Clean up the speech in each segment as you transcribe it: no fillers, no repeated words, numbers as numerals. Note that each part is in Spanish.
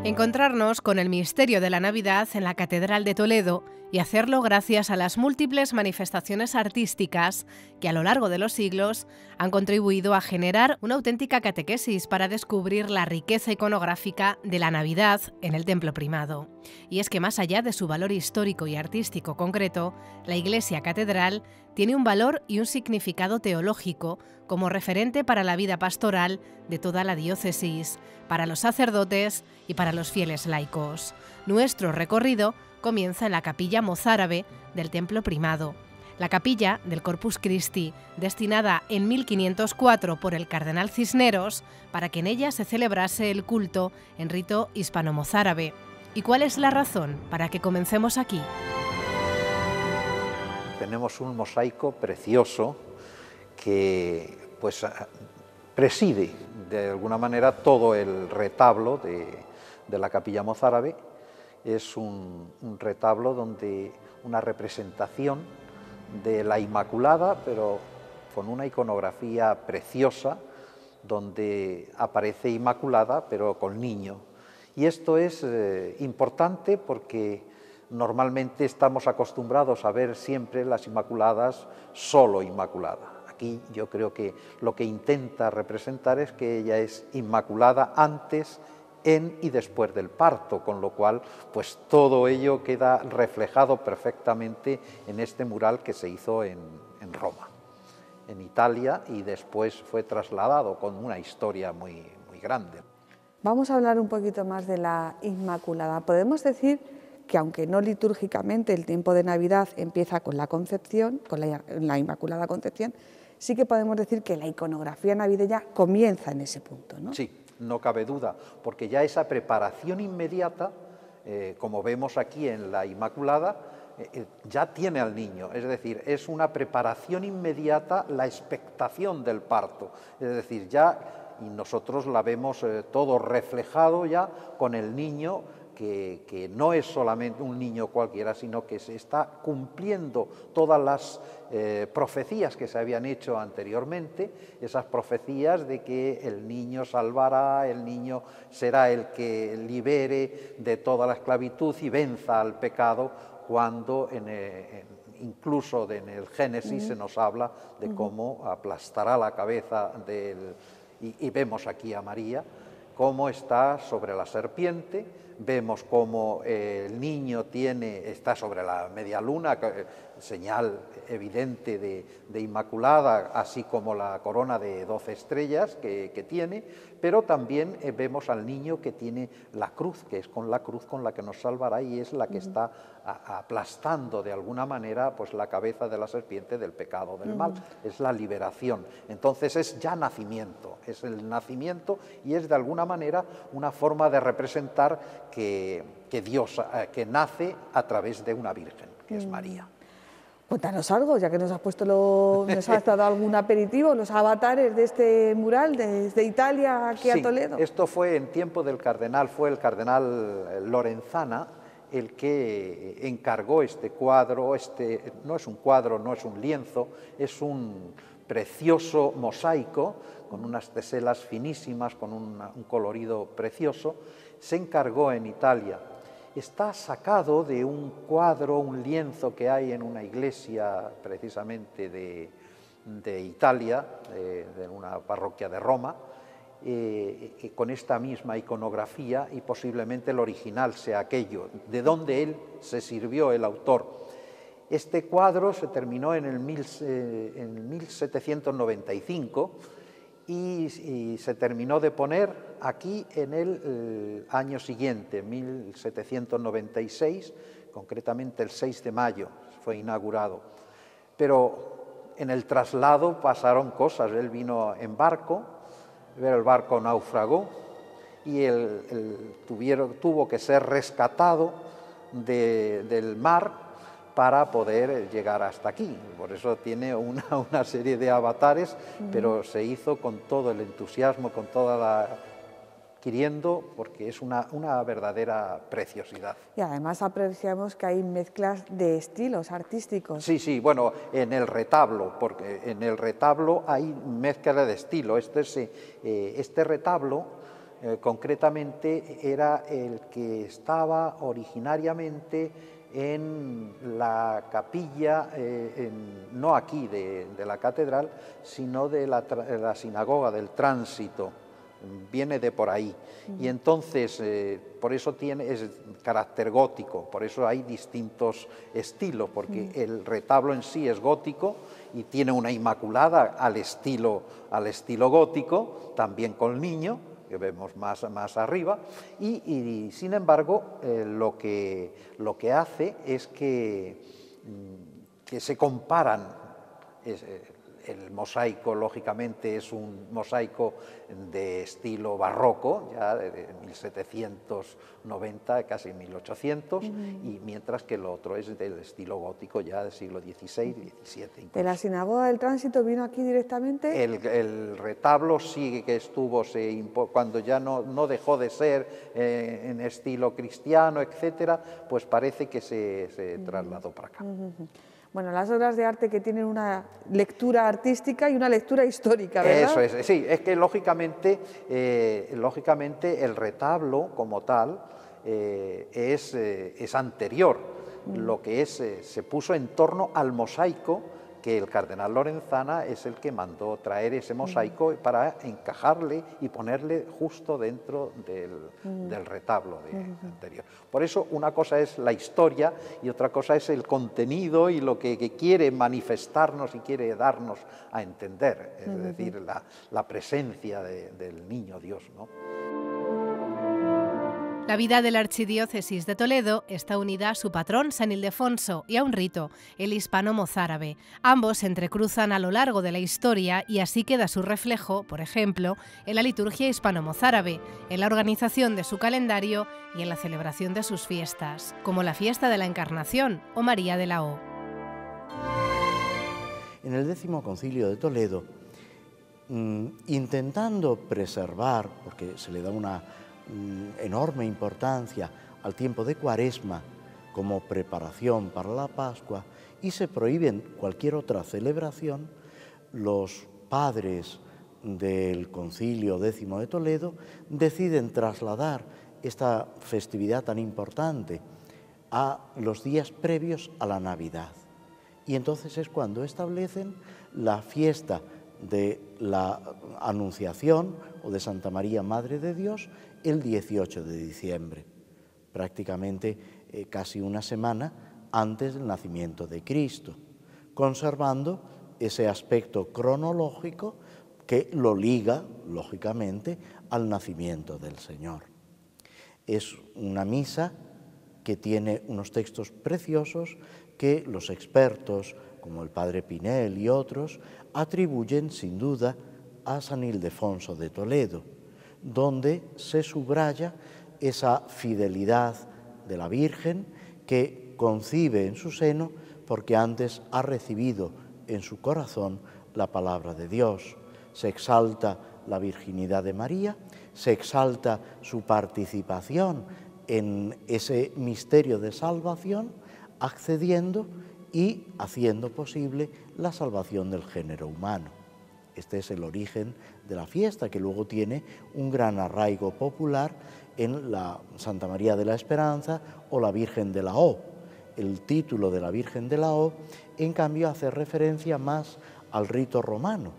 Encontrarnos con el misterio de la Navidad en la Catedral de Toledo y hacerlo gracias a las múltiples manifestaciones artísticas que a lo largo de los siglos han contribuido a generar una auténtica catequesis para descubrir la riqueza iconográfica de la Navidad en el Templo Primado. Y es que más allá de su valor histórico y artístico concreto, la Iglesia Catedral tiene un valor y un significado teológico como referente para la vida pastoral de toda la diócesis, para los sacerdotes y para los fieles laicos. Nuestro recorrido comienza en la capilla mozárabe del Templo Primado, la capilla del Corpus Christi, destinada en 1504 por el cardenal Cisneros para que en ella se celebrase el culto en rito hispano-mozárabe. ¿Y cuál es la razón para que comencemos aquí? Tenemos un mosaico precioso que preside de alguna manera todo el retablo de la capilla mozárabe. Es un retablo donde una representación de la Inmaculada, pero con una iconografía preciosa, donde aparece Inmaculada, pero con niño. Y esto es importante porque normalmente estamos acostumbrados a ver siempre las Inmaculadas solo Inmaculada. Aquí yo creo que lo que intenta representar es que ella es Inmaculada antes, en y después del parto, con lo cual pues todo ello queda reflejado perfectamente en este mural que se hizo en Roma, en Italia, y después fue trasladado con una historia muy grande. Vamos a hablar un poquito más de la Inmaculada. Podemos decir que aunque no litúrgicamente el tiempo de Navidad empieza con la Concepción, con la Inmaculada Concepción, sí que podemos decir que la iconografía navideña comienza en ese punto, ¿no? Sí, no cabe duda, porque ya esa preparación inmediata, como vemos aquí en la Inmaculada, ya tiene al niño, es decir, es una preparación inmediata la expectación del parto, es decir, y nosotros la vemos todo reflejado ya con el niño, que no es solamente un niño cualquiera, sino que se está cumpliendo todas las profecías que se habían hecho anteriormente, esas profecías de que el niño salvará, el niño será el que libere de toda la esclavitud y venza al pecado, cuando incluso en el Génesis se nos habla de cómo aplastará la cabeza y vemos aquí a María, cómo está sobre la serpiente. Vemos cómo el niño está sobre la media luna, señal evidente de Inmaculada, así como la corona de 12 estrellas que tiene, pero también vemos al niño que tiene la cruz, que es con la cruz con la que nos salvará, y es la que está aplastando de alguna manera pues la cabeza de la serpiente del pecado, del mal, es la liberación. Entonces es ya nacimiento, es el nacimiento, y es de alguna manera una forma de representar que Dios que nace a través de una virgen, que es María. Cuéntanos algo, ya que nos has dado algún aperitivo, los avatares de este mural desde Italia aquí a Toledo. Esto fue en tiempo del cardenal, fue el cardenal Lorenzana el que encargó este cuadro. No es un cuadro, no es un lienzo, es un precioso mosaico con unas teselas finísimas, con un colorido precioso. Se encargó en Italia. Está sacado de un cuadro, un lienzo que hay en una iglesia precisamente de Italia, de una parroquia de Roma, con esta misma iconografía, y posiblemente el original sea aquello, de donde él se sirvió, el autor. Este cuadro se terminó en 1795 y se terminó de poner aquí en el año siguiente, 1796, concretamente el 6 de mayo fue inaugurado. Pero en el traslado pasaron cosas. Él vino en barco, el barco naufragó y tuvo que ser rescatado del mar para poder llegar hasta aquí. Por eso tiene una serie de avatares, pero se hizo con todo el entusiasmo, con toda queriendo, porque es una verdadera preciosidad. Y además apreciamos que hay mezclas de estilos artísticos. Sí, bueno, en el retablo, porque en el retablo hay mezcla de estilo. Este retablo concretamente era el que estaba originariamente en la capilla, no aquí de la catedral, sino de la sinagoga del Tránsito, viene de por ahí. Y entonces, por eso es carácter gótico, por eso hay distintos estilos, porque el retablo en sí es gótico y tiene una Inmaculada al estilo gótico, también con niño, que vemos más arriba, y sin embargo lo que hace es que se comparan. El mosaico, lógicamente, es un mosaico de estilo barroco, ya de 1790, casi 1800, y mientras que el otro es del estilo gótico, ya del siglo XVI, XVII. Incluso. ¿De la sinagoga del Tránsito vino aquí directamente? El retablo sí que estuvo, cuando ya no dejó de ser en estilo cristiano, etcétera, pues parece que se trasladó para acá. Bueno, las obras de arte que tienen una lectura artística y una lectura histórica, ¿verdad? Eso es, sí, es que lógicamente el retablo como tal es anterior. Lo que se puso en torno al mosaico, que el cardenal Lorenzana es el que mandó traer ese mosaico para encajarle y ponerle justo dentro del retablo anterior. Por eso una cosa es la historia y otra cosa es el contenido y lo que quiere manifestarnos y quiere darnos a entender, es decir, la presencia del niño Dios, ¿no? La vida de la Archidiócesis de Toledo está unida a su patrón San Ildefonso y a un rito, el hispano-mozárabe. Ambos se entrecruzan a lo largo de la historia y así queda su reflejo, por ejemplo, en la liturgia hispano-mozárabe, en la organización de su calendario y en la celebración de sus fiestas, como la fiesta de la Encarnación o María de la O. En el 10º Concilio de Toledo, intentando preservar, porque se le da una enorme importancia al tiempo de Cuaresma como preparación para la Pascua y se prohíben cualquier otra celebración, los padres del Concilio X de Toledo deciden trasladar esta festividad tan importante a los días previos a la Navidad. Y entonces es cuando establecen la fiesta de la Anunciación o de Santa María, Madre de Dios, el 18 de diciembre, prácticamente casi una semana antes del nacimiento de Cristo, conservando ese aspecto cronológico que lo liga, lógicamente, al nacimiento del Señor. Es una misa que tiene unos textos preciosos que los expertos, como el padre Pinel y otros, atribuyen sin duda a San Ildefonso de Toledo, donde se subraya esa fidelidad de la Virgen que concibe en su seno porque antes ha recibido en su corazón la palabra de Dios. Se exalta la virginidad de María, se exalta su participación en ese misterio de salvación, accediendo y haciendo posible la salvación del género humano. Este es el origen de la fiesta, que luego tiene un gran arraigo popular en la Santa María de la Esperanza o la Virgen de la O. El título de la Virgen de la O, en cambio, hace referencia más al rito romano,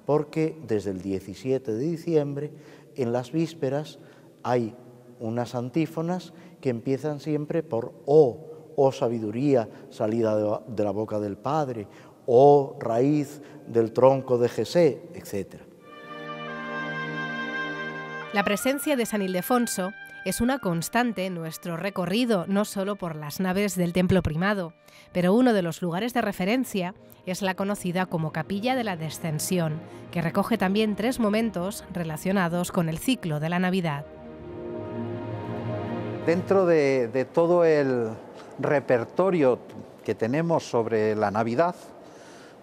porque desde el 17 de diciembre, en las vísperas, hay unas antífonas que empiezan siempre por oh sabiduría salida de la boca del Padre, oh raíz del tronco de Jesé, etc. La presencia de San Ildefonso es una constante en nuestro recorrido, no solo por las naves del Templo Primado, pero uno de los lugares de referencia es la conocida como Capilla de la Descensión, que recoge también 3 momentos relacionados con el ciclo de la Navidad. Dentro de todo el repertorio que tenemos sobre la Navidad,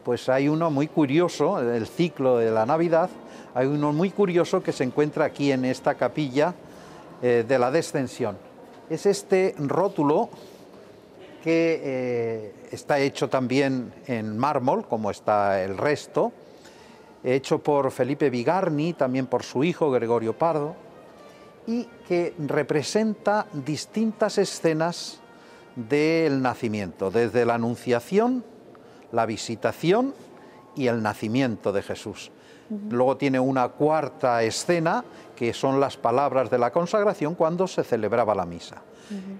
pues hay uno muy curioso, el ciclo de la Navidad, hay uno muy curioso que se encuentra aquí en esta capilla de la Descensión. Es este rótulo que está hecho también en mármol, como está el resto, hecho por Felipe Bigarni, también por su hijo Gregorio Pardo, y que representa distintas escenas del nacimiento, desde la Anunciación, la visitación y el nacimiento de Jesús. Luego tiene una cuarta escena, que son las palabras de la consagración cuando se celebraba la misa.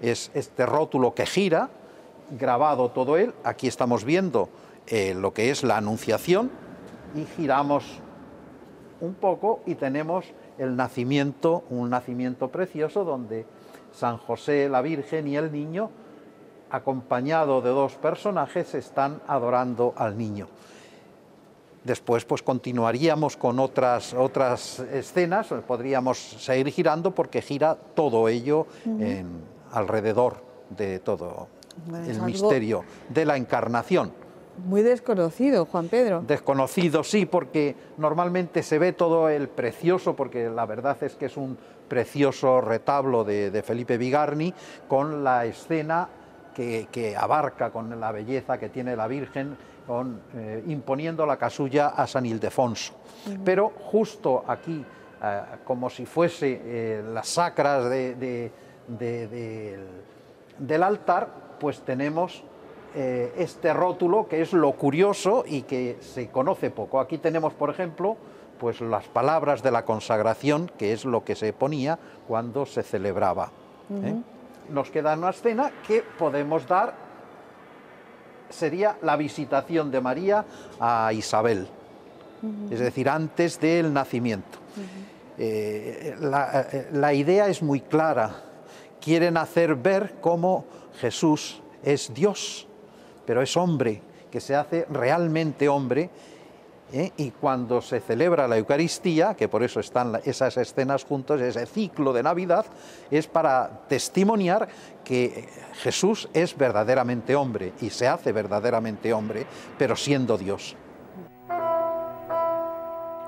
Es este rótulo que gira, grabado todo él. Aquí estamos viendo lo que es la Anunciación, y giramos un poco y tenemos el nacimiento, un nacimiento precioso donde San José, la Virgen y el niño, acompañado de dos personajes, están adorando al niño. Después pues continuaríamos con otras escenas, podríamos seguir girando porque gira todo ello alrededor de todo el misterio de la encarnación. Muy desconocido, Juan Pedro. Desconocido, sí, porque normalmente se ve todo el precioso, porque la verdad es que es un precioso retablo de Felipe Bigarny, con la escena que abarca, con la belleza que tiene la Virgen, imponiendo la casulla a San Ildefonso. Pero justo aquí, como si fuese las sacras del altar, pues tenemos este rótulo, que es lo curioso y que se conoce poco. Aquí tenemos, por ejemplo, pues las palabras de la consagración, que es lo que se ponía cuando se celebraba. Nos queda una escena que podemos dar, sería la visitación de María a Isabel, es decir, antes del nacimiento. La idea es muy clara, quieren hacer ver cómo Jesús es Dios, pero es hombre, que se hace realmente hombre, y cuando se celebra la Eucaristía, que por eso están esas escenas juntos, ese ciclo de Navidad, es para testimoniar que Jesús es verdaderamente hombre, y se hace verdaderamente hombre, pero siendo Dios.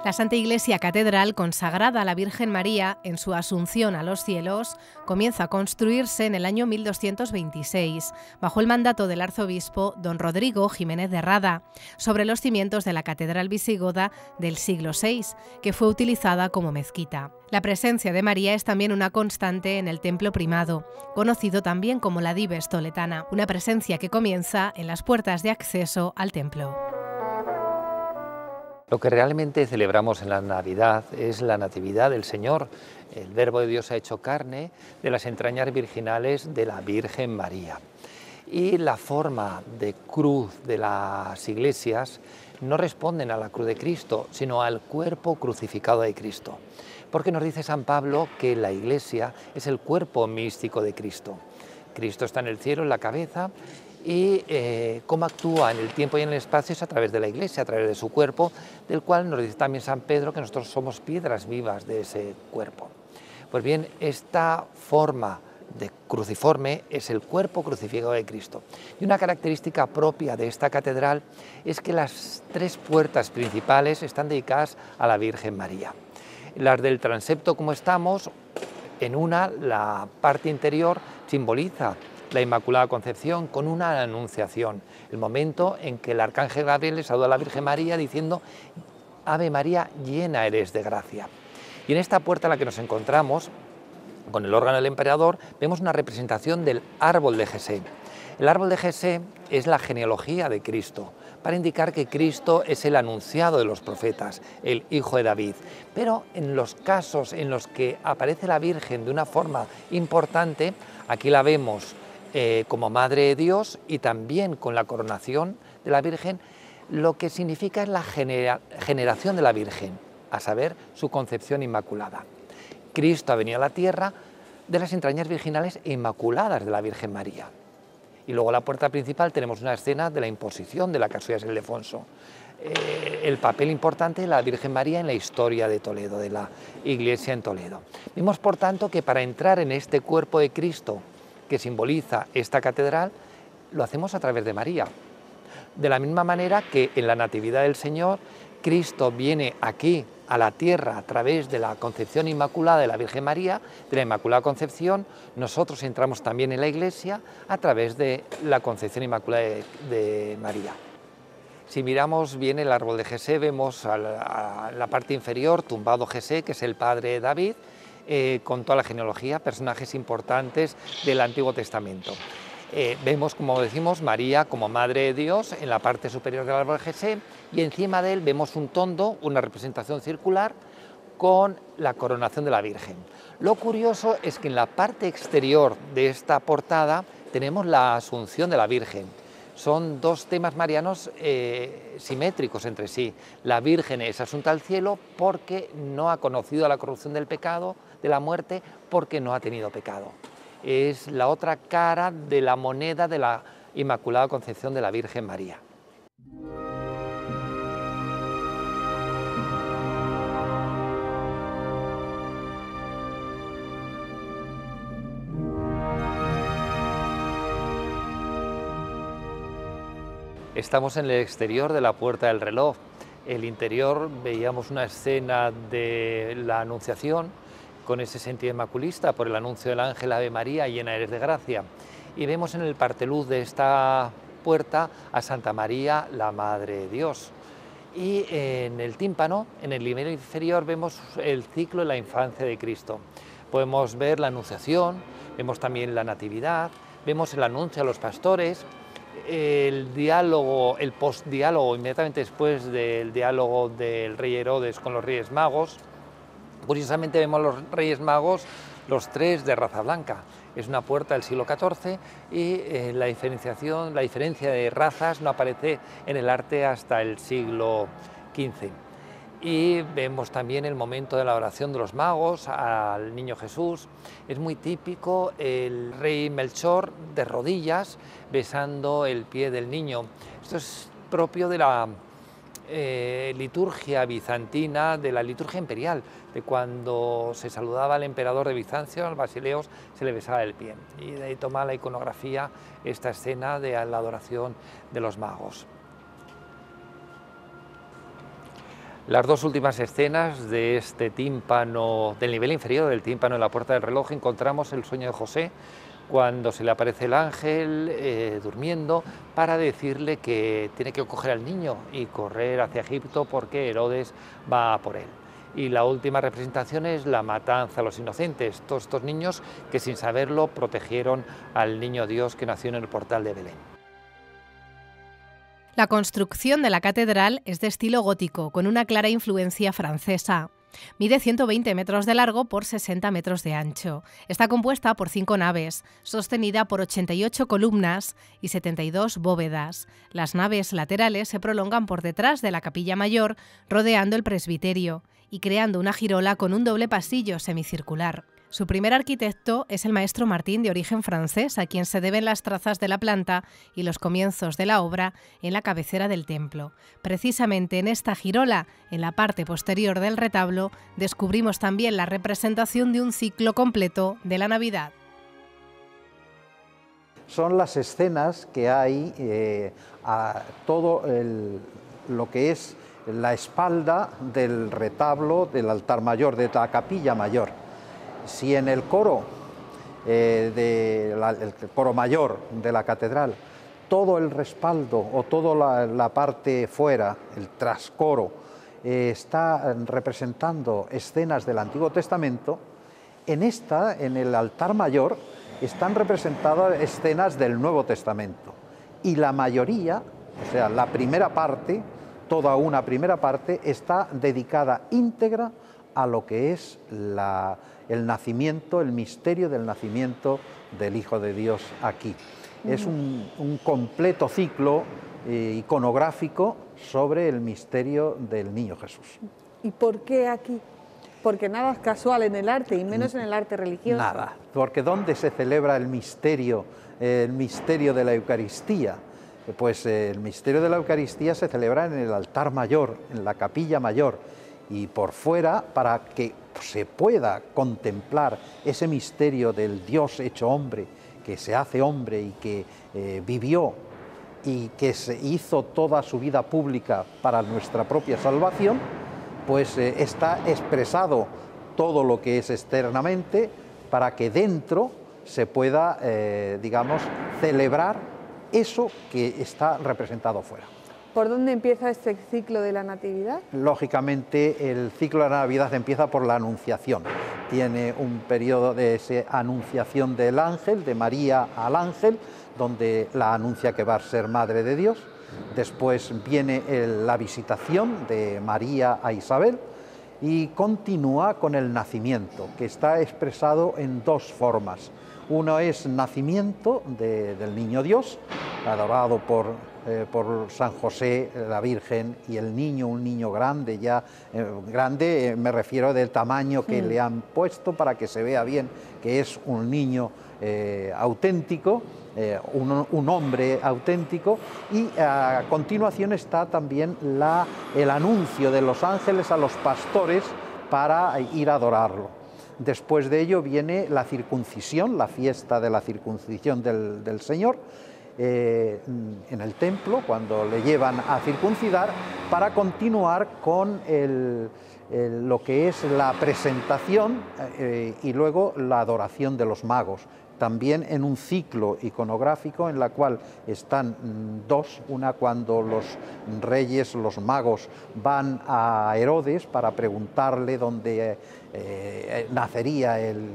La Santa Iglesia Catedral, consagrada a la Virgen María en su asunción a los cielos, comienza a construirse en el año 1226, bajo el mandato del arzobispo don Rodrigo Jiménez de Rada, sobre los cimientos de la Catedral visigoda del siglo VI, que fue utilizada como mezquita. La presencia de María es también una constante en el templo primado, conocido también como la Dives toledana, una presencia que comienza en las puertas de acceso al templo. Lo que realmente celebramos en la Navidad es la Natividad del Señor. El Verbo de Dios ha hecho carne de las entrañas virginales de la Virgen María. Y la forma de cruz de las iglesias no responden a la cruz de Cristo, sino al cuerpo crucificado de Cristo. Porque nos dice San Pablo que la iglesia es el cuerpo místico de Cristo. Cristo está en el cielo, en la cabeza, y cómo actúa en el tiempo y en el espacio es a través de la Iglesia, a través de su cuerpo, del cual nos dice también San Pedro que nosotros somos piedras vivas de ese cuerpo. Pues bien, esta forma de cruciforme es el cuerpo crucificado de Cristo. Y una característica propia de esta catedral es que las tres puertas principales están dedicadas a la Virgen María. Las del transepto, como estamos, en una, la parte interior simboliza la Inmaculada Concepción con una anunciación, el momento en que el arcángel Gabriel le saluda a la Virgen María diciendo: Ave María, llena eres de gracia. Y en esta puerta en la que nos encontramos, con el órgano del emperador, vemos una representación del árbol de Jesé. El árbol de Jesé es la genealogía de Cristo, para indicar que Cristo es el anunciado de los profetas, el hijo de David. Pero en los casos en los que aparece la Virgen de una forma importante, aquí la vemos como Madre de Dios y también con la coronación de la Virgen, lo que significa es la generación de la Virgen, a saber, su concepción inmaculada. Cristo ha venido a la tierra de las entrañas virginales e inmaculadas de la Virgen María. Y luego a la puerta principal tenemos una escena de la imposición de la casulla de San Ildefonso. El papel importante de la Virgen María en la historia de Toledo, de la Iglesia en Toledo. Vimos, por tanto, que para entrar en este cuerpo de Cristo que simboliza esta catedral, lo hacemos a través de María. De la misma manera que en la Natividad del Señor, Cristo viene aquí a la tierra a través de la concepción inmaculada de la Virgen María, de la Inmaculada Concepción, nosotros entramos también en la Iglesia a través de la concepción inmaculada de María. Si miramos bien el árbol de Jesé, vemos a la parte inferior tumbado Jesé, que es el padre de David, con toda la genealogía, personajes importantes del Antiguo Testamento. Vemos, como decimos, María como Madre de Dios en la parte superior del árbol de Jesé, y encima de él vemos un tondo, una representación circular, con la coronación de la Virgen. Lo curioso es que en la parte exterior de esta portada tenemos la Asunción de la Virgen. Son dos temas marianos simétricos entre sí. La Virgen es asunta al cielo porque no ha conocido la corrupción del pecado, de la muerte, porque no ha tenido pecado. Es la otra cara de la moneda de la Inmaculada Concepción de la Virgen María. Estamos en el exterior de la Puerta del Reloj. El interior veíamos una escena de la Anunciación con ese sentido inmaculista por el anuncio del ángel Ave María, llena eres de gracia. Y vemos en el parteluz de esta puerta a Santa María, la Madre de Dios. Y en el tímpano, en el nivel inferior, vemos el ciclo de la infancia de Cristo. Podemos ver la Anunciación, vemos también la Natividad, vemos el anuncio a los pastores, el diálogo, el postdiálogo inmediatamente después del diálogo del rey Herodes con los Reyes Magos. Curiosamente vemos los Reyes Magos, los tres de raza blanca. Es una puerta del siglo XIV y la diferencia de razas no aparece en el arte hasta el siglo XV. Y vemos también el momento de la oración de los magos al niño Jesús. Es muy típico el rey Melchor de rodillas besando el pie del niño. Esto es propio de la liturgia bizantina, de la liturgia imperial, de cuando se saludaba al emperador de Bizancio, al Basileos, se le besaba el pie. Y de ahí toma la iconografía esta escena de la adoración de los magos. Las dos últimas escenas de este tímpano, del nivel inferior del tímpano en la Puerta del Reloj, encontramos el sueño de José, cuando se le aparece el ángel durmiendo para decirle que tiene que coger al niño y correr hacia Egipto porque Herodes va por él. Y la última representación es la matanza a los inocentes, todos estos niños que sin saberlo protegieron al niño Dios que nació en el portal de Belén. La construcción de la catedral es de estilo gótico, con una clara influencia francesa. Mide 120 metros de largo por 60 metros de ancho. Está compuesta por 5 naves, sostenida por 88 columnas y 72 bóvedas. Las naves laterales se prolongan por detrás de la capilla mayor, rodeando el presbiterio y creando una girola con un doble pasillo semicircular. Su primer arquitecto es el maestro Martín, de origen francés, a quien se deben las trazas de la planta y los comienzos de la obra en la cabecera del templo. Precisamente en esta girola, en la parte posterior del retablo, descubrimos también la representación de un ciclo completo de la Navidad. Son las escenas que hay a todo lo que es la espalda del retablo del altar mayor, de la capilla mayor. Si en el coro, el coro mayor de la catedral, todo el respaldo o toda la parte fuera, el trascoro, está representando escenas del Antiguo Testamento, en el altar mayor, están representadas escenas del Nuevo Testamento. Y la mayoría, o sea, la primera parte, toda una primera parte, está dedicada íntegra a lo que es el nacimiento, el misterio del nacimiento del Hijo de Dios aquí. Es un completo ciclo iconográfico sobre el misterio del Niño Jesús. ¿Y por qué aquí? Porque nada es casual en el arte, y menos en el arte religioso. Nada, porque ¿dónde se celebra el misterio de la Eucaristía? Pues el misterio de la Eucaristía se celebra en el altar mayor, en la capilla mayor, y por fuera, para que se pueda contemplar ese misterio del Dios hecho hombre, que se hace hombre y que vivió y que se hizo toda su vida pública para nuestra propia salvación, pues está expresado todo lo que es externamente para que dentro se pueda, digamos, celebrar eso que está representado fuera. ¿Por dónde empieza este ciclo de la Natividad? Lógicamente, el ciclo de la Navidad empieza por la Anunciación, tiene un periodo de esa anunciación del ángel, de María al ángel, donde la anuncia que va a ser madre de Dios. Después viene la visitación de María a Isabel y continúa con el nacimiento, que está expresado en dos formas. Uno es nacimiento del niño Dios, adorado por San José, la Virgen y el niño, un niño grande, grande me refiero del tamaño que le han puesto para que se vea bien que es un niño auténtico, un hombre auténtico, y a continuación está también el anuncio de los ángeles a los pastores para ir a adorarlo. Después de ello viene la circuncisión, la fiesta de la circuncisión del Señor, en el templo, cuando le llevan a circuncidar, para continuar con lo que es la presentación y luego la adoración de los magos. También en un ciclo iconográfico en la cual están dos, una cuando los reyes, los magos, van a Herodes para preguntarle dónde nacería el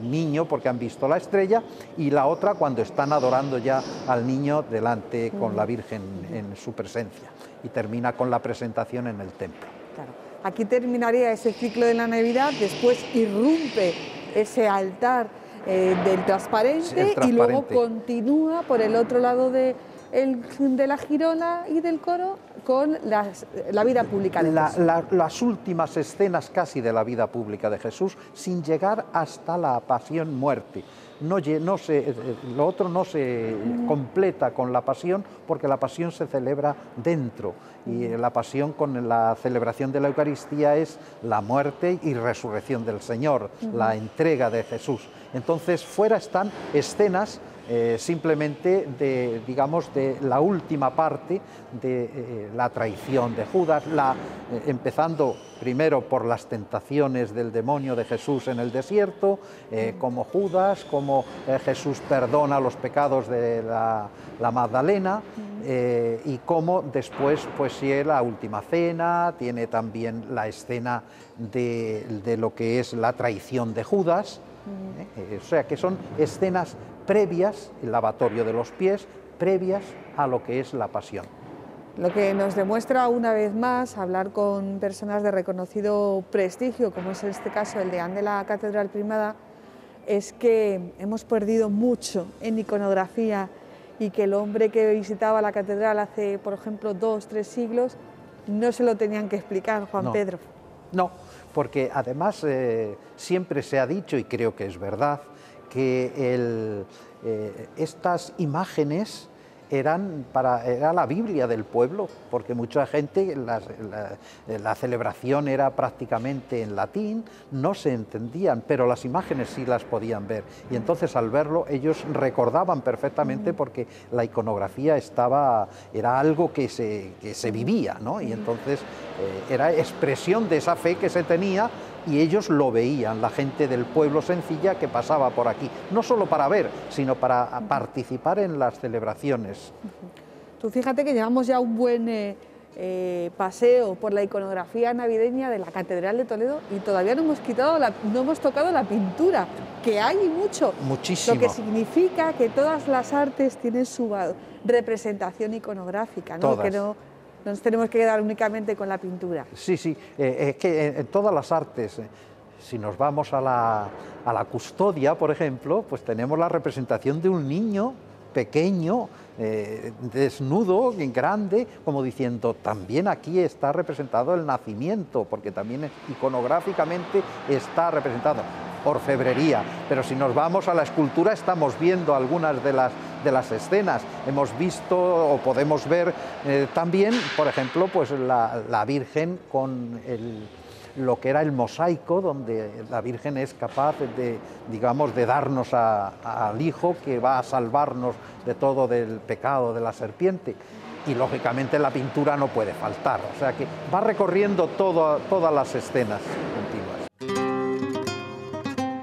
niño porque han visto la estrella, y la otra cuando están adorando ya al niño delante con la Virgen en su presencia, y termina con la presentación en el templo. Claro. Aquí terminaría ese ciclo de la Navidad, después irrumpe ese altar del transparente, y luego continúa por el otro lado de la girola y del coro con la vida pública de Jesús. Las últimas escenas casi de la vida pública de Jesús, sin llegar hasta la pasión-muerte. Lo otro no se completa con la pasión, porque la pasión se celebra dentro, y la pasión con la celebración de la Eucaristía es la muerte y resurrección del Señor, la entrega de Jesús. Entonces fuera están escenas simplemente de la última parte de la traición de Judas, empezando primero por las tentaciones del demonio de Jesús en el desierto, como Judas, como Jesús perdona los pecados de la Magdalena, y cómo después, pues sí, la última cena, tiene también la escena de lo que es la traición de Judas. O sea que son escenas previas, el lavatorio de los pies, previas a lo que es la pasión. Lo que nos demuestra una vez más hablar con personas de reconocido prestigio, como es en este caso el deán de la Catedral Primada, es que hemos perdido mucho en iconografía, y que el hombre que visitaba la catedral hace, por ejemplo, 2 o 3 siglos, no se lo tenían que explicar, Juan Pedro. No, porque además siempre se ha dicho, y creo que es verdad, que estas imágenes era la Biblia del pueblo, porque mucha gente, la celebración era prácticamente en latín, no se entendían, pero las imágenes sí las podían ver, y entonces al verlo ellos recordaban perfectamente, porque la iconografía era algo que se vivía, ¿no? Y entonces era expresión de esa fe que se tenía, y ellos lo veían, la gente del pueblo sencilla que pasaba por aquí, no solo para ver, sino para participar en las celebraciones. Tú fíjate que llevamos ya un buen paseo por la iconografía navideña de la Catedral de Toledo, y todavía no hemos tocado la pintura, que hay mucho. Muchísimo. Lo que significa que todas las artes tienen su representación iconográfica, ¿no? Todas. Que no nos tenemos que quedar únicamente con la pintura. Sí, es que en todas las artes, si nos vamos a la custodia, por ejemplo, pues tenemos la representación de un niño pequeño, desnudo, grande, como diciendo, también aquí está representado el nacimiento, porque también iconográficamente está representado. Orfebrería, pero si nos vamos a la escultura estamos viendo algunas de las escenas. Hemos visto o podemos ver también, por ejemplo, pues la Virgen con lo que era el mosaico, donde la Virgen es capaz de darnos al Hijo que va a salvarnos de todo del pecado de la serpiente. Y lógicamente la pintura no puede faltar, o sea que va recorriendo todas las escenas continuas.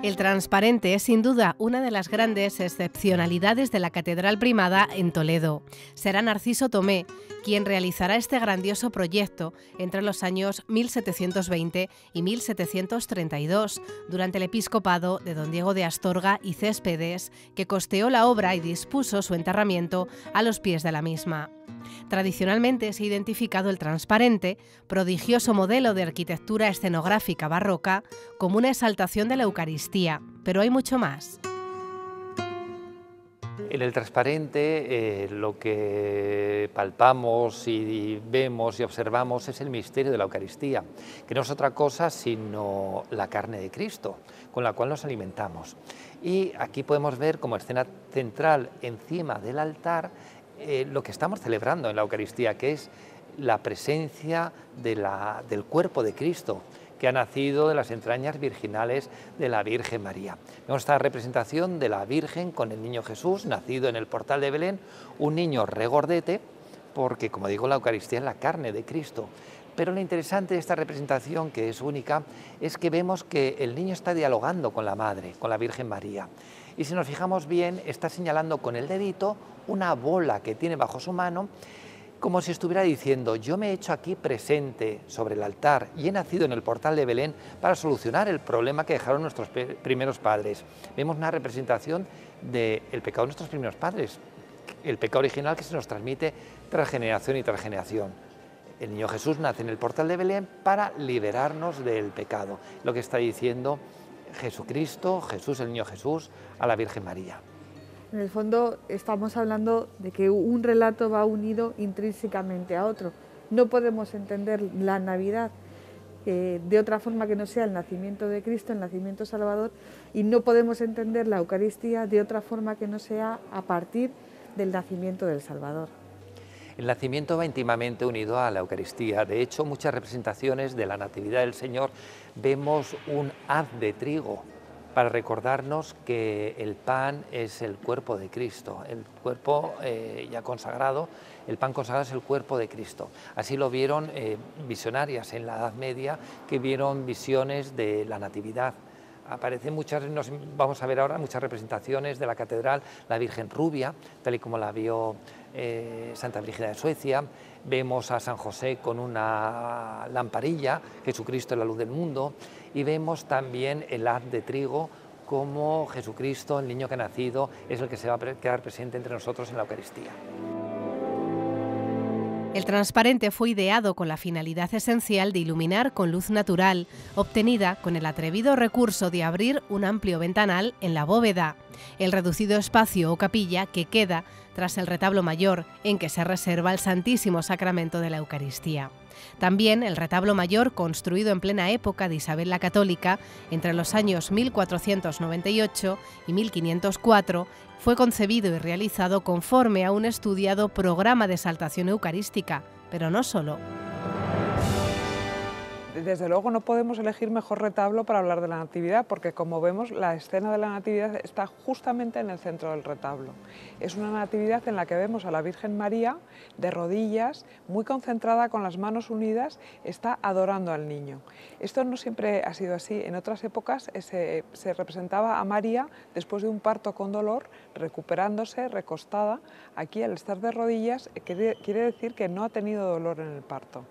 El transparente es sin duda una de las grandes excepcionalidades de la Catedral Primada en Toledo. Será Narciso Tomé quien realizará este grandioso proyecto entre los años 1720 y 1732, durante el episcopado de don Diego de Astorga y Céspedes, que costeó la obra y dispuso su enterramiento a los pies de la misma. Tradicionalmente se ha identificado el transparente, prodigioso modelo de arquitectura escenográfica barroca, como una exaltación de la Eucaristía, pero hay mucho más. En el transparente lo que palpamos y vemos y observamos es el misterio de la Eucaristía, que no es otra cosa sino la carne de Cristo, con la cual nos alimentamos. Y aquí podemos ver como escena central encima del altar lo que estamos celebrando en la Eucaristía, que es la presencia del cuerpo de Cristo, que ha nacido de las entrañas virginales de la Virgen María. Vemos esta representación de la Virgen con el niño Jesús, nacido en el portal de Belén, un niño regordete, porque, como digo, la Eucaristía es la carne de Cristo. Pero lo interesante de esta representación, que es única, es que vemos que el niño está dialogando con la Madre, con la Virgen María. Y si nos fijamos bien, está señalando con el dedito una bola que tiene bajo su mano, como si estuviera diciendo: yo me he hecho aquí presente sobre el altar y he nacido en el portal de Belén para solucionar el problema que dejaron nuestros primeros padres. Vemos una representación del pecado de nuestros primeros padres, el pecado original que se nos transmite tras generación y tras generación. El niño Jesús nace en el portal de Belén para liberarnos del pecado, lo que está diciendo Jesucristo, Jesús, el niño Jesús, a la Virgen María. En el fondo estamos hablando de que un relato va unido intrínsecamente a otro. No podemos entender la Navidad de otra forma que no sea el nacimiento de Cristo, el nacimiento salvador, y no podemos entender la Eucaristía de otra forma que no sea a partir del nacimiento del Salvador. El nacimiento va íntimamente unido a la Eucaristía. De hecho, muchas representaciones de la Natividad del Señor vemos un haz de trigo, para recordarnos que el pan es el cuerpo de Cristo, el cuerpo ya consagrado, el pan consagrado es el cuerpo de Cristo. Así lo vieron visionarias en la Edad Media, que vieron visiones de la Natividad. Aparecen vamos a ver ahora muchas representaciones de la catedral, la Virgen Rubia, tal y como la vio Santa Brígida de Suecia. Vemos a San José con una lamparilla, Jesucristo es la luz del mundo, y vemos también el haz de trigo, como Jesucristo, el niño que ha nacido, es el que se va a quedar presente entre nosotros en la Eucaristía. El transparente fue ideado con la finalidad esencial de iluminar con luz natural, obtenida con el atrevido recurso de abrir un amplio ventanal en la bóveda, el reducido espacio o capilla que queda tras el retablo mayor, en que se reserva el Santísimo Sacramento de la Eucaristía. También el retablo mayor, construido en plena época de Isabel la Católica, entre los años 1498 y 1504, fue concebido y realizado conforme a un estudiado programa de exaltación eucarística, pero no solo. Desde luego no podemos elegir mejor retablo para hablar de la Natividad, porque como vemos la escena de la Natividad está justamente en el centro del retablo. Es una Natividad en la que vemos a la Virgen María de rodillas, muy concentrada, con las manos unidas, está adorando al niño. Esto no siempre ha sido así. En otras épocas se representaba a María después de un parto con dolor, recuperándose, recostada. Aquí, al estar de rodillas, quiere decir que no ha tenido dolor en el parto.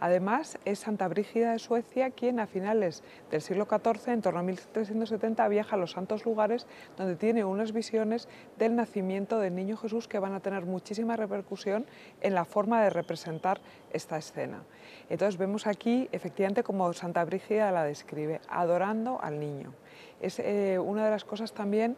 Además, es Santa Brígida de Suecia quien a finales del siglo XIV, en torno a 1370, viaja a los santos lugares, donde tiene unas visiones del nacimiento del niño Jesús que van a tener muchísima repercusión en la forma de representar esta escena. Entonces vemos aquí efectivamente como Santa Brígida la describe, adorando al niño. Es una de las cosas también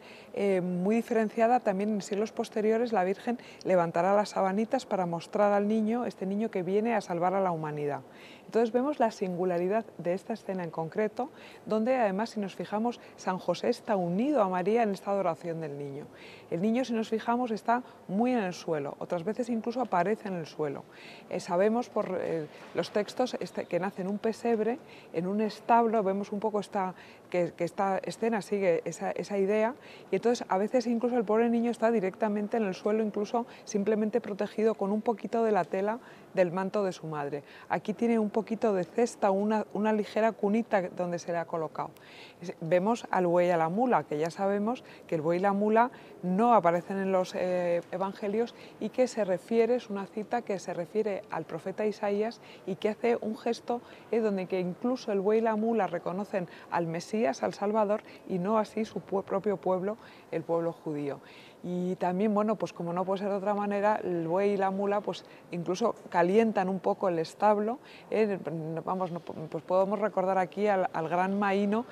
muy diferenciada. También en siglos posteriores la Virgen levantará las sabanitas para mostrar al niño, este niño que viene a salvar a la humanidad. Entonces vemos la singularidad de esta escena en concreto, donde además, si nos fijamos, San José está unido a María en esta adoración del niño. El niño, si nos fijamos, está muy en el suelo, otras veces incluso aparece en el suelo. Sabemos por los textos que nace en un pesebre, en un establo. Vemos un poco que esta escena sigue esa idea, y entonces a veces incluso el pobre niño está directamente en el suelo, incluso simplemente protegido con un poquito de la tela del manto de su madre. Aquí tiene un poquito poquito de cesta, una ligera cunita donde se le ha colocado. Vemos al buey y a la mula, que ya sabemos que el buey y la mula no aparecen en los evangelios y que se refiere, es una cita que se refiere al profeta Isaías y que hace un gesto donde que incluso el buey y la mula reconocen al Mesías, al Salvador, y no así su propio pueblo, el pueblo judío. Y también, bueno, pues como no puede ser de otra manera, el buey y la mula pues incluso calientan un poco el establo. Vamos, pues podemos recordar aquí al gran Maíno,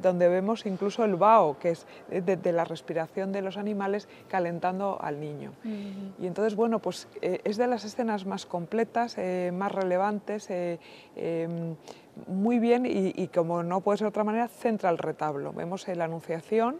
donde vemos incluso el vaho, que es de la respiración de los animales, calentando al niño. Y entonces, bueno, pues es de las escenas más completas, más relevantes, muy bien, y como no puede ser de otra manera, centra el retablo. Vemos la Anunciación,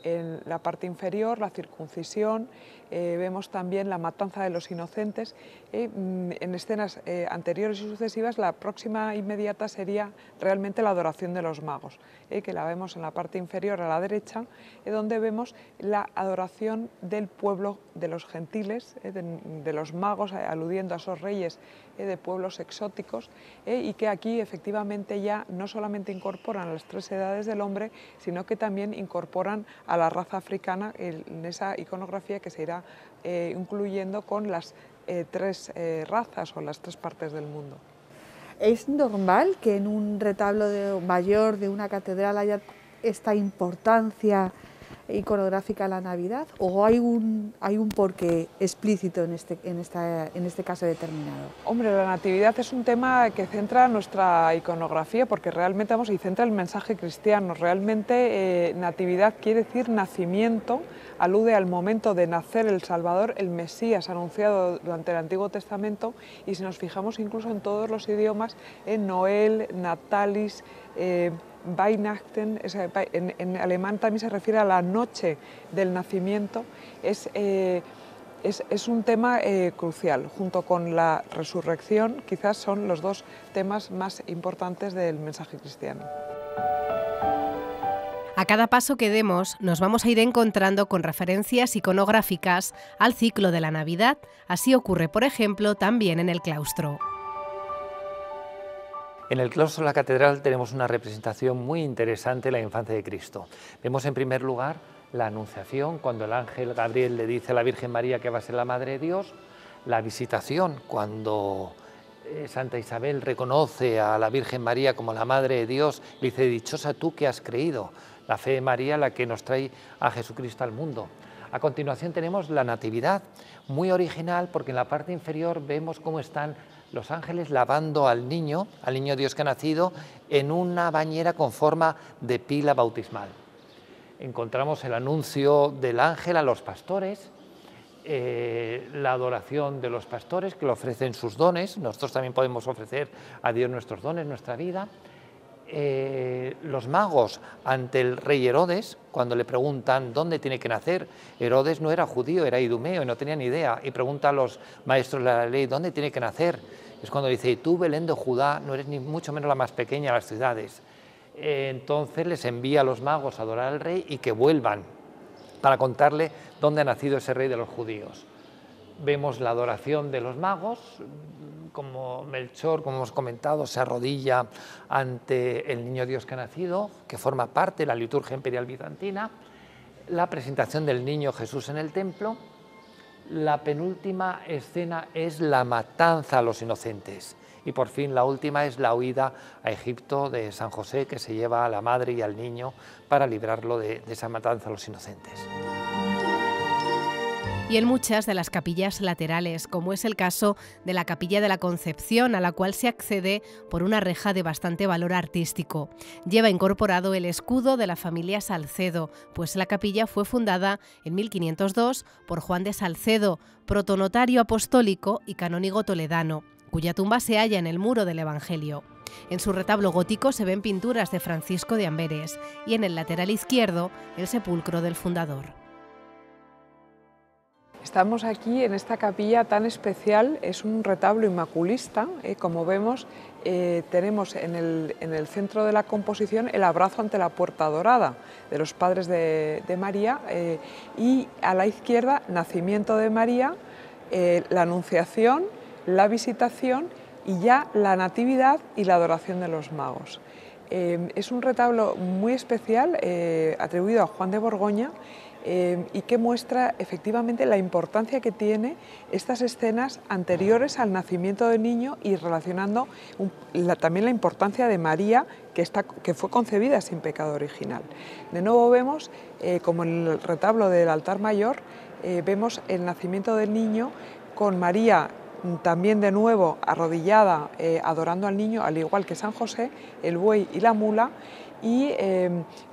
en la parte inferior, la circuncisión, vemos también la matanza de los inocentes. En escenas anteriores y sucesivas, la próxima inmediata sería realmente la adoración de los magos, que la vemos en la parte inferior a la derecha, donde vemos la adoración del pueblo de los gentiles, de los magos, aludiendo a esos reyes de pueblos exóticos, y que aquí efectivamente ya no solamente incorporan las tres edades del hombre, sino que también incorporan a la raza africana en esa iconografía que se irá incluyendo con las tres razas o las tres partes del mundo. ¿Es normal que en un retablo mayor de una catedral haya esta importancia iconográfica a la Navidad, o hay un porqué explícito en este caso determinado? Hombre, la Natividad es un tema que centra nuestra iconografía, porque realmente, y centra el mensaje cristiano. Realmente Natividad quiere decir nacimiento, alude al momento de nacer el Salvador, el Mesías anunciado durante el Antiguo Testamento, y si nos fijamos incluso en todos los idiomas, en Noel, Natalis, Weihnachten, en alemán también se refiere a la noche del nacimiento. Es un tema crucial, junto con la resurrección. Quizás son los dos temas más importantes del mensaje cristiano. A cada paso que demos nos vamos a ir encontrando con referencias iconográficas al ciclo de la Navidad. Así ocurre, por ejemplo, también en el claustro. En el claustro de la catedral tenemos una representación muy interesante de la infancia de Cristo. Vemos en primer lugar la Anunciación, cuando el ángel Gabriel le dice a la Virgen María que va a ser la Madre de Dios; la Visitación, cuando Santa Isabel reconoce a la Virgen María como la Madre de Dios, le dice: dichosa tú que has creído, la fe de María la que nos trae a Jesucristo al mundo. A continuación tenemos la Natividad, muy original, porque en la parte inferior vemos cómo están los ángeles lavando al niño Dios que ha nacido, en una bañera con forma de pila bautismal. Encontramos el anuncio del ángel a los pastores, la adoración de los pastores que le ofrecen sus dones. Nosotros también podemos ofrecer a Dios nuestros dones, nuestra vida. Los magos ante el rey Herodes, cuando le preguntan dónde tiene que nacer. Herodes no era judío, era idumeo y no tenía ni idea, y pregunta a los maestros de la ley: ¿dónde tiene que nacer? Es cuando dice: y tú, Belén de Judá, no eres ni mucho menos la más pequeña de las ciudades. Entonces les envía a los magos a adorar al rey y que vuelvan para contarle dónde ha nacido ese rey de los judíos. Vemos la adoración de los magos, como Melchor, como hemos comentado, se arrodilla ante el niño Dios que ha nacido, que forma parte de la liturgia imperial bizantina. La presentación del niño Jesús en el templo. La penúltima escena es la matanza a los inocentes. Y por fin la última es la huida a Egipto de San José, que se lleva a la madre y al niño para librarlo de esa matanza a los inocentes. Y en muchas de las capillas laterales, como es el caso de la Capilla de la Concepción, a la cual se accede por una reja de bastante valor artístico. Lleva incorporado el escudo de la familia Salcedo, pues la capilla fue fundada en 1502 por Juan de Salcedo, protonotario apostólico y canónigo toledano, cuya tumba se halla en el muro del Evangelio. En su retablo gótico se ven pinturas de Francisco de Amberes y en el lateral izquierdo el sepulcro del fundador. Estamos aquí en esta capilla tan especial, es un retablo inmaculista. Como vemos, tenemos en el centro de la composición el abrazo ante la puerta dorada de los padres de María, y a la izquierda, nacimiento de María, la Anunciación, la Visitación y ya la Natividad y la adoración de los magos. Es un retablo muy especial atribuido a Juan de Borgoña y que muestra efectivamente la importancia que tiene estas escenas anteriores al nacimiento del niño y relacionando también la importancia de María, que fue concebida sin pecado original. De nuevo vemos, como en el retablo del altar mayor, vemos el nacimiento del niño con María también de nuevo arrodillada, adorando al niño, al igual que San José, el buey y la mula, y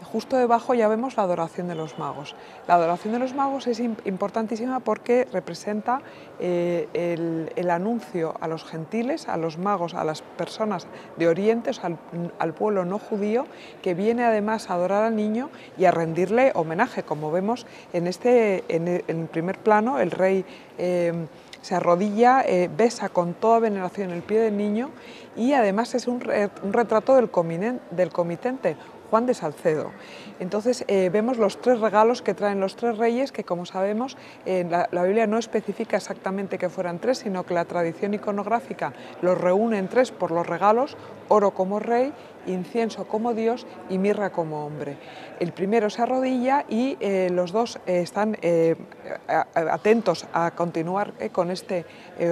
justo debajo ya vemos la adoración de los magos. La adoración de los magos es importantísima porque representa el anuncio a los gentiles, a los magos, a las personas de Oriente, o sea, al pueblo no judío, que viene además a adorar al niño y a rendirle homenaje, como vemos en el primer plano. El rey se arrodilla, besa con toda veneración el pie del niño, y además es un retrato del comitente, Juan de Salcedo. Entonces vemos los 3 regalos que traen los 3 reyes, que como sabemos la Biblia no especifica exactamente que fueran 3, sino que la tradición iconográfica los reúne en 3 por los regalos: oro como rey, incienso como Dios y mirra como hombre. El primero se arrodilla y los dos están atentos a continuar con este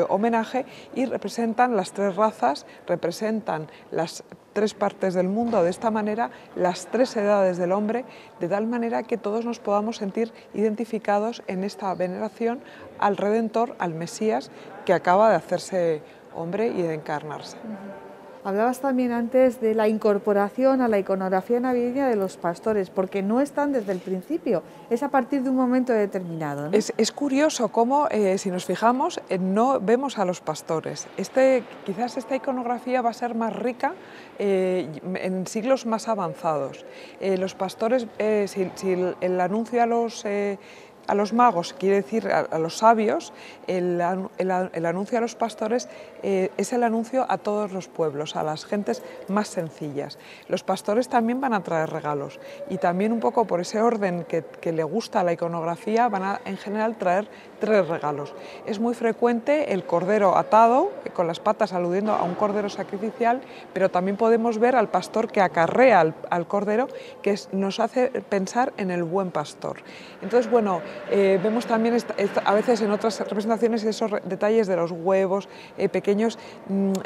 homenaje, y representan las 3 razas, representan las 3 partes del mundo, de esta manera las 3 edades del hombre, de tal manera que todos nos podamos sentir identificados en esta veneración al Redentor, al Mesías, que acaba de hacerse hombre y de encarnarse. Hablabas también antes de la incorporación a la iconografía navideña de los pastores, porque no están desde el principio, es a partir de un momento determinado, ¿no? Es curioso cómo, si nos fijamos, no vemos a los pastores. Quizás esta iconografía va a ser más rica en siglos más avanzados. Los pastores, si el anuncio a los magos, quiere decir a los sabios, el anuncio a los pastores es el anuncio a todos los pueblos, a las gentes más sencillas. Los pastores también van a traer regalos, y también un poco por ese orden que le gusta a la iconografía, van a en general traer 3 regalos. Es muy frecuente el cordero atado, con las patas aludiendo a un cordero sacrificial, pero también podemos ver al pastor que acarrea al cordero, que nos hace pensar en el buen pastor. Entonces, bueno, vemos también a veces en otras representaciones esos detalles de los huevos pequeños,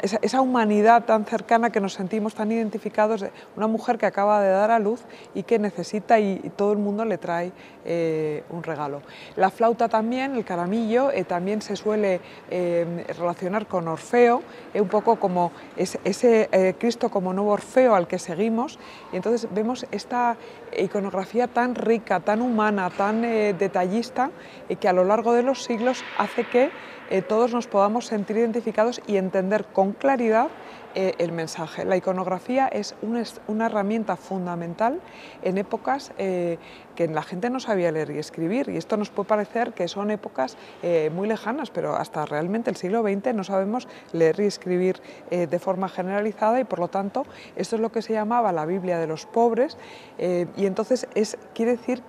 esa humanidad tan cercana que nos sentimos tan identificados, de una mujer que acaba de dar a luz y que necesita, y todo el mundo le trae un regalo. La flauta también, el caramillo, también se suele relacionar con Orfeo, un poco como ese Cristo como nuevo Orfeo al que seguimos, y entonces vemos esta iconografía tan rica, tan humana, tan detallista, que a lo largo de los siglos hace que todos nos podamos sentir identificados y entender con claridad el mensaje. La iconografía es una herramienta fundamental en épocas que la gente no sabía leer y escribir, y esto nos puede parecer que son épocas muy lejanas, pero hasta realmente el siglo XX no sabemos leer y escribir de forma generalizada, y por lo tanto esto es lo que se llamaba la Biblia de los pobres, y entonces quiere decir,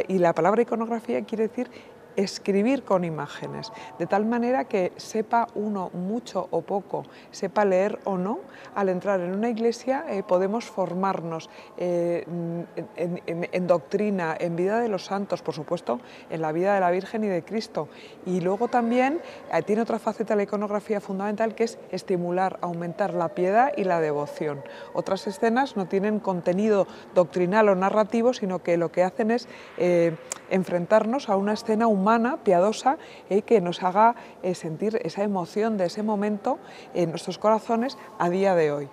y la palabra iconografía quiere decir escribir con imágenes, de tal manera que sepa uno mucho o poco, sepa leer o no, al entrar en una iglesia podemos formarnos en doctrina, en vida de los santos, por supuesto, en la vida de la Virgen y de Cristo. Y luego también tiene otra faceta la iconografía fundamental, que es estimular, aumentar la piedad y la devoción. Otras escenas no tienen contenido doctrinal o narrativo, sino que lo que hacen es enfrentarnos a una escena humana, piadosa, que nos haga sentir esa emoción de ese momento en nuestros corazones a día de hoy.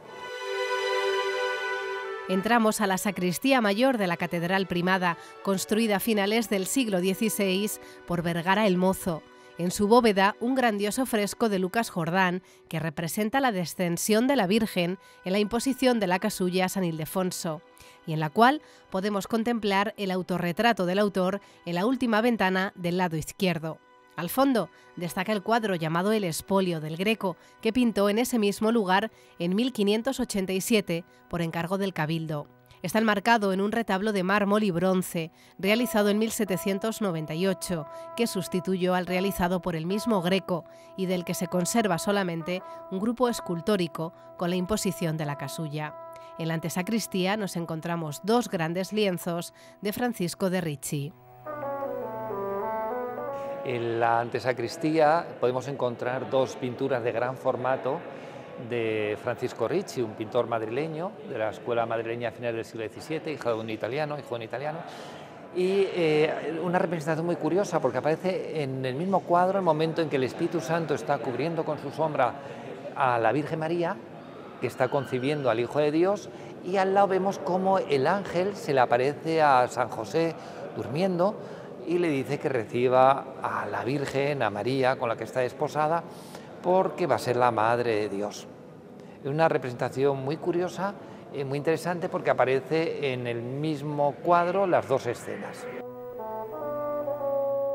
Entramos a la sacristía mayor de la Catedral Primada, construida a finales del siglo XVI por Vergara el Mozo. En su bóveda, un grandioso fresco de Lucas Jordán que representa la descensión de la Virgen en la imposición de la casulla a San Ildefonso, y en la cual podemos contemplar el autorretrato del autor en la última ventana del lado izquierdo. Al fondo destaca el cuadro llamado El Espolio del Greco, que pintó en ese mismo lugar en 1587 por encargo del Cabildo. Está enmarcado en un retablo de mármol y bronce, realizado en 1798, que sustituyó al realizado por el mismo Greco y del que se conserva solamente un grupo escultórico con la imposición de la casulla. En la antesacristía nos encontramos dos grandes lienzos de Francisco de Ricci. En la antesacristía podemos encontrar dos pinturas de gran formato de Francisco Ricci, un pintor madrileño de la escuela madrileña a finales del siglo XVII, hijo de un italiano, y una representación muy curiosa porque aparece en el mismo cuadro el momento en que el Espíritu Santo está cubriendo con su sombra a la Virgen María, que está concibiendo al Hijo de Dios, y al lado vemos cómo el ángel se le aparece a San José durmiendo y le dice que reciba a la Virgen, a María, con la que está desposada, porque va a ser la Madre de Dios. Es una representación muy curiosa, muy interesante, porque aparece en el mismo cuadro las dos escenas.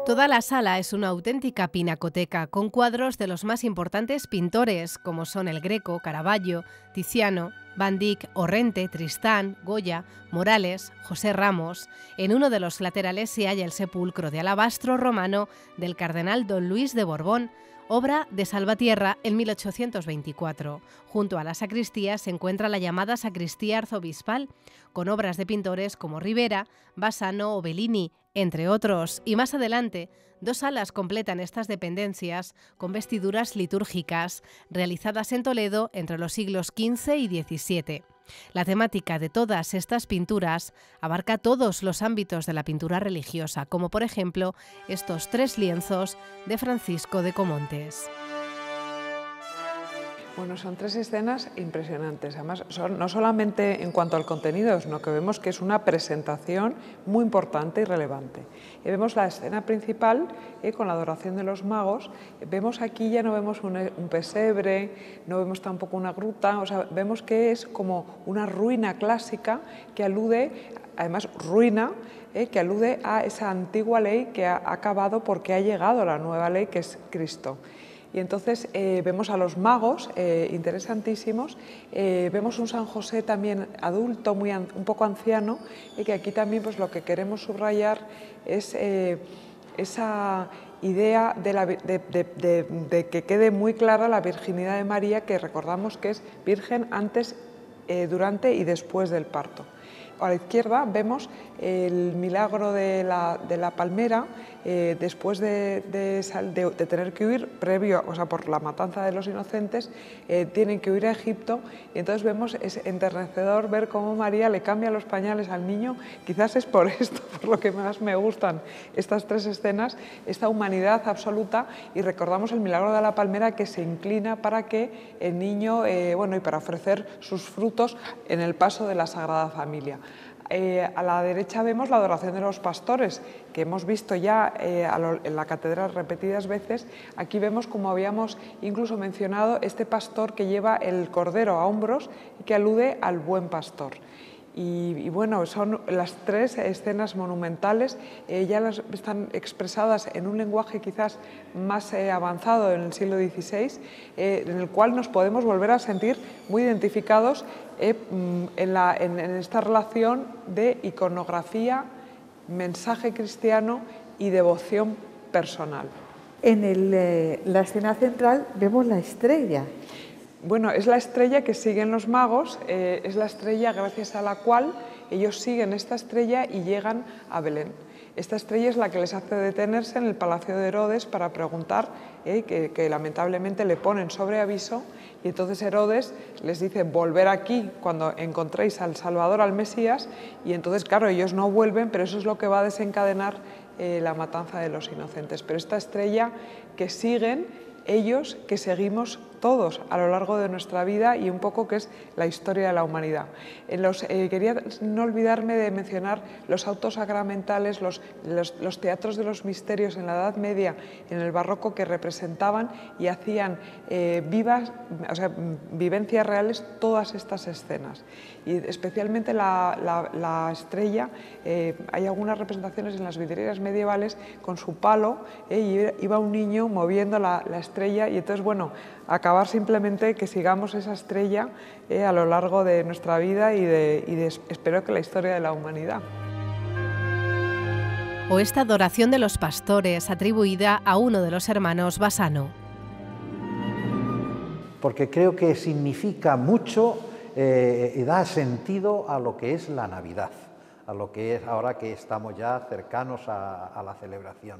Toda la sala es una auténtica pinacoteca, con cuadros de los más importantes pintores, como son el Greco, Caravaggio, Tiziano, Van Dyck, Orrente, Tristán, Goya, Morales, José Ramos. En uno de los laterales se halla el sepulcro de alabastro romano del cardenal don Luis de Borbón, obra de Salvatierra en 1824. Junto a la sacristía se encuentra la llamada sacristía arzobispal, con obras de pintores como Rivera, Bassano o Bellini, entre otros. Y más adelante, dos salas completan estas dependencias con vestiduras litúrgicas, realizadas en Toledo entre los siglos XV y XVII. La temática de todas estas pinturas abarca todos los ámbitos de la pintura religiosa, como por ejemplo estos tres lienzos de Francisco de Comontes. Bueno, son tres escenas impresionantes. Además, no solamente en cuanto al contenido, sino que vemos que es una presentación muy importante y relevante. Vemos la escena principal con la adoración de los magos. Vemos aquí, ya no vemos un pesebre, no vemos tampoco una gruta, o sea, vemos que es como una ruina clásica que alude, además ruina, que alude a esa antigua ley que ha acabado porque ha llegado la nueva ley, que es Cristo. Y entonces vemos a los magos interesantísimos, vemos un San José también adulto, un poco anciano, y que aquí también pues, lo que queremos subrayar es esa idea de que quede muy clara la virginidad de María, que recordamos que es virgen antes, durante y después del parto. A la izquierda vemos el milagro de la palmera, después de tener que huir, previo, o sea, por la matanza de los inocentes, tienen que huir a Egipto, y entonces vemos, es enternecedor ver cómo María le cambia los pañales al niño. Quizás es por esto, por lo que más me gustan estas tres escenas, esta humanidad absoluta, y recordamos el milagro de la palmera, que se inclina para que el niño, bueno, y para ofrecer sus frutos en el paso de la Sagrada Familia. A la derecha vemos la adoración de los pastores, que hemos visto ya en la catedral repetidas veces. Aquí vemos, como habíamos incluso mencionado, este pastor que lleva el cordero a hombros y que alude al buen pastor. Y bueno, son las tres escenas monumentales, ya están expresadas en un lenguaje quizás más avanzado en el siglo XVI, en el cual nos podemos volver a sentir muy identificados en esta relación de iconografía, mensaje cristiano y devoción personal. En la escena central vemos la estrella. Bueno, es la estrella que siguen los magos, es la estrella gracias a la cual ellos siguen esta estrella y llegan a Belén. Esta estrella es la que les hace detenerse en el palacio de Herodes para preguntar, que lamentablemente le ponen sobre aviso, y entonces Herodes les dice: volver aquí cuando encontréis al Salvador, al Mesías, y entonces claro, ellos no vuelven, pero eso es lo que va a desencadenar la matanza de los inocentes. Pero esta estrella que siguen ellos, que seguimos todos a lo largo de nuestra vida, y un poco que es la historia de la humanidad. Quería no olvidarme de mencionar los autos sacramentales, los teatros de los misterios en la Edad Media, en el Barroco, que representaban y hacían vivencias reales todas estas escenas. Y especialmente la estrella, hay algunas representaciones en las vidrieras medievales con su palo, y iba un niño moviendo la estrella, y entonces, bueno, acabamos acabar simplemente que sigamos esa estrella a lo largo de nuestra vida y espero que la historia de la humanidad. O esta adoración de los pastores atribuida a uno de los hermanos Bassano. Porque creo que significa mucho y da sentido a lo que es la Navidad, a lo que es ahora que estamos ya cercanos a la celebración.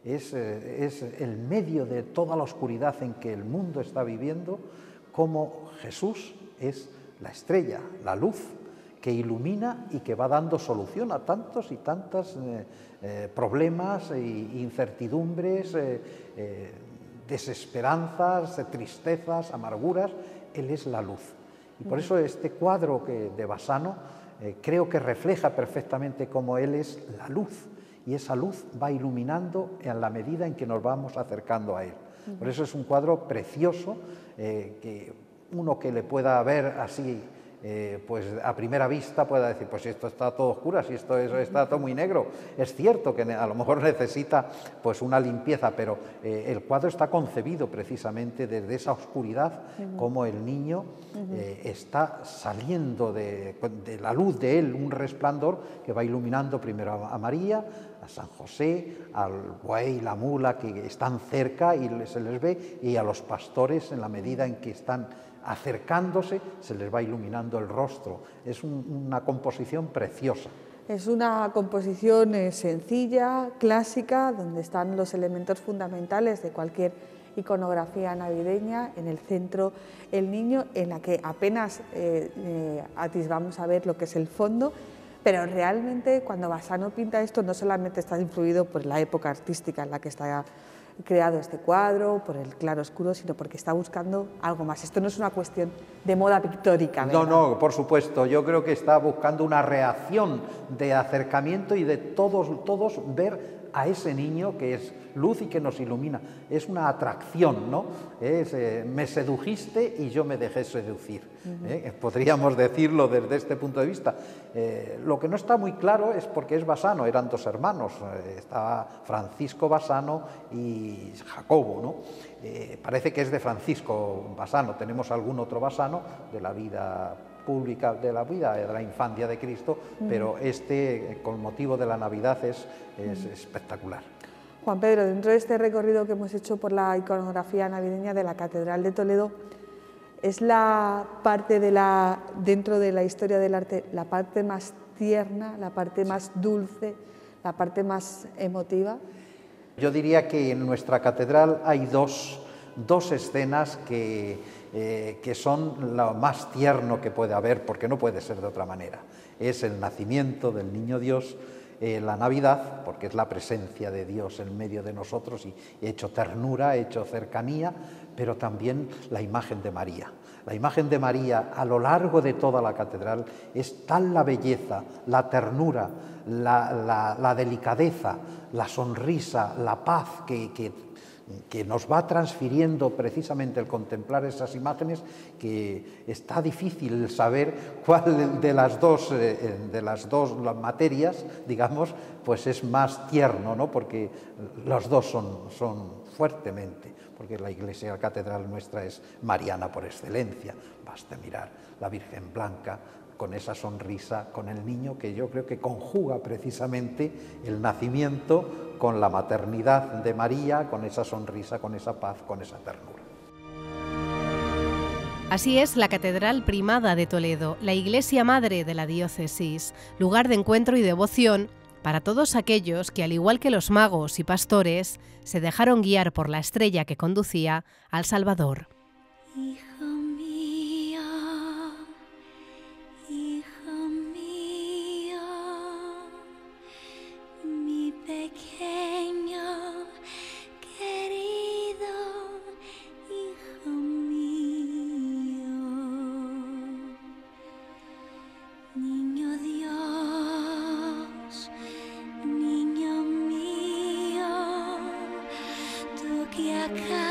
Es el medio de toda la oscuridad en que el mundo está viviendo, como Jesús es la estrella, la luz que ilumina y que va dando solución a tantos y tantos problemas e incertidumbres, desesperanzas, tristezas, amarguras. Él es la luz. Y por eso este cuadro de Bassano creo que refleja perfectamente cómo Él es la luz. Y esa luz va iluminando en la medida en que nos vamos acercando a Él. Por eso es un cuadro precioso, que uno que le pueda ver así, pues a primera vista pueda decir, pues esto está todo oscuro, si esto está todo muy negro. Es cierto que a lo mejor necesita pues una limpieza, pero el cuadro está concebido precisamente desde esa oscuridad, como el niño está saliendo de la luz de Él, un resplandor que va iluminando primero a María, a San José, al buey, la mula que están cerca y se les ve, y a los pastores en la medida en que están acercándose se les va iluminando el rostro. Es una composición preciosa. Es una composición sencilla, clásica, donde están los elementos fundamentales de cualquier iconografía navideña. En el centro el niño, en la que apenas atisbamos a ver lo que es el fondo, pero realmente cuando Bassano pinta esto no solamente está influido por la época artística en la que está creado este cuadro, por el claroscuro, sino porque está buscando algo más. Esto no es una cuestión de moda pictórica, ¿verdad? No, por supuesto. Yo creo que está buscando una reacción de acercamiento y de todos ver a ese niño que es luz y que nos ilumina. Es una atracción, ¿no? Me sedujiste y yo me dejé seducir. Podríamos decirlo desde este punto de vista. Lo que no está muy claro es porque es Bassano, eran dos hermanos, estaba Francisco Bassano y Jacobo, ¿no? Parece que es de Francisco Bassano. Tenemos algún otro Bassano de la vida pública, de la infancia de Cristo, pero con motivo de la Navidad es espectacular. Juan Pedro, dentro de este recorrido que hemos hecho por la iconografía navideña de la Catedral de Toledo, ¿es la parte dentro de la historia del arte, la parte más tierna, la parte más dulce, la parte más emotiva? Yo diría que en nuestra catedral hay dos escenas que son lo más tierno que puede haber, porque no puede ser de otra manera. Es el nacimiento del Niño Dios, la Navidad, porque es la presencia de Dios en medio de nosotros y hecho ternura, hecho cercanía, pero también la imagen de María. La imagen de María a lo largo de toda la catedral es tal la belleza, la ternura, la delicadeza, la sonrisa, la paz que nos va transfiriendo precisamente el contemplar esas imágenes, que está difícil saber cuál de las dos materias, digamos, pues es más tierno, ¿no? Porque los dos son fuertemente, porque la iglesia, la catedral nuestra es mariana por excelencia. Basta mirar la Virgen Blanca con esa sonrisa, con el niño, que yo creo que conjuga precisamente el nacimiento con la maternidad de María, con esa sonrisa, con esa paz, con esa ternura. Así es la Catedral Primada de Toledo, la iglesia madre de la diócesis, lugar de encuentro y devoción para todos aquellos que, al igual que los magos y pastores, se dejaron guiar por la estrella que conducía al Salvador. Que acá